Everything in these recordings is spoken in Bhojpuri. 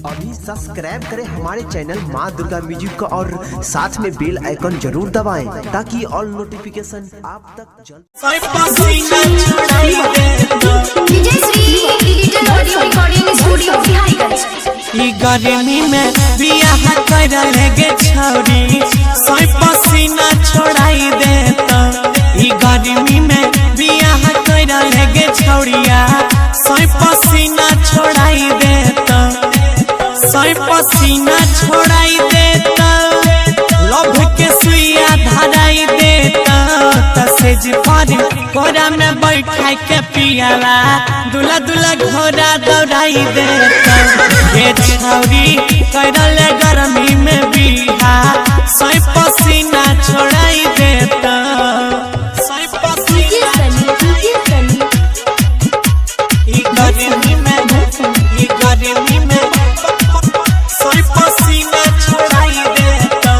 अभी सब्सक्राइब करें हमारे चैनल माँ दुर्गा म्यूजिक को और साथ में बेल आइकन जरूर दबाएं ताकि ऑल नोटिफिकेशन आप तक जल्द। गर्मी में बियाह कर लेगे छौरी सोई पसीना छोड़ाई देता। गर्मी में बियाह कर लेगे छौरिया सोई पसीना छोड़ाई देता। सोई पसीना छोड़ाई देता लभ के सुइया धराई देता। तसेज पर कोरा में बैठा के पियाला दूल्हा दूल्हा घोड़ा दौड़ाई देता। ये छौरी करल गर्मी में बिहा सोई पसीना छोड़ाई देता। सोई पसीना गर्मी में सोई पसीना छोड़ाई देता।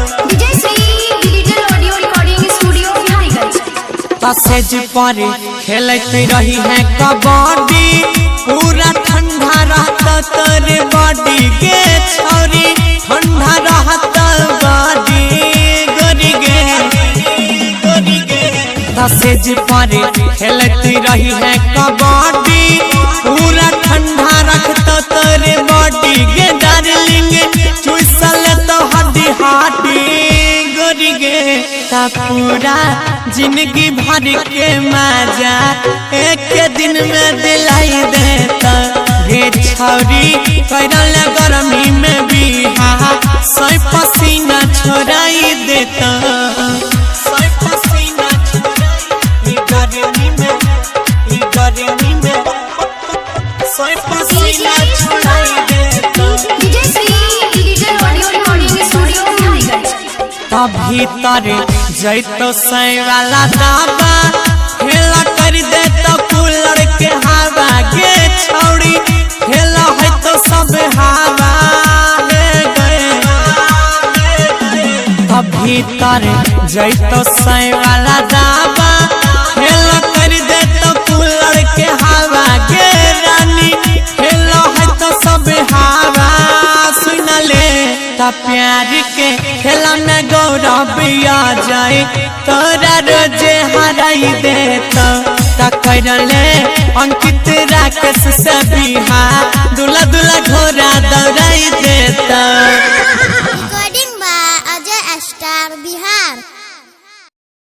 तसेज पर खेलत रही है कबड्डी पूरा ठंडा रहता तेरे बॉडी के छौरी ठंडा रहता बॉडी गोरी गे। तसेज पर खेलत रही है कबड्डी पूरा ठंडा रखता तेरे बॉडी के डार्लिंग चुसल तो हड्डी हाडी गोरी गे। पूरा जिंदगी भर के मजा एक दिन में दिलाई देता। ये छौरी करल गर्मी में बिहा सोई पसीना छोड़ाई देता। सोई पसीना गर्मी में सोई पसीना छोड़ाई देता। भीतर जैतो सै वाला दाबा हेला कर दे तो कूलर के हवा के छौड़ी हेला है तो सब हवा ले गए। भीतर जैतो सै वाला दाबा हेला कर दे तो कूलर के हवा के रानी हेला है तो सब हवा सुन ले। प्यार के खेला में गौरव आ जाए तोरा रोजे हराई देता। करले अंकित राकेश से बिहा दूल्हा दूल्हा घोड़ा दौड़ाई देता।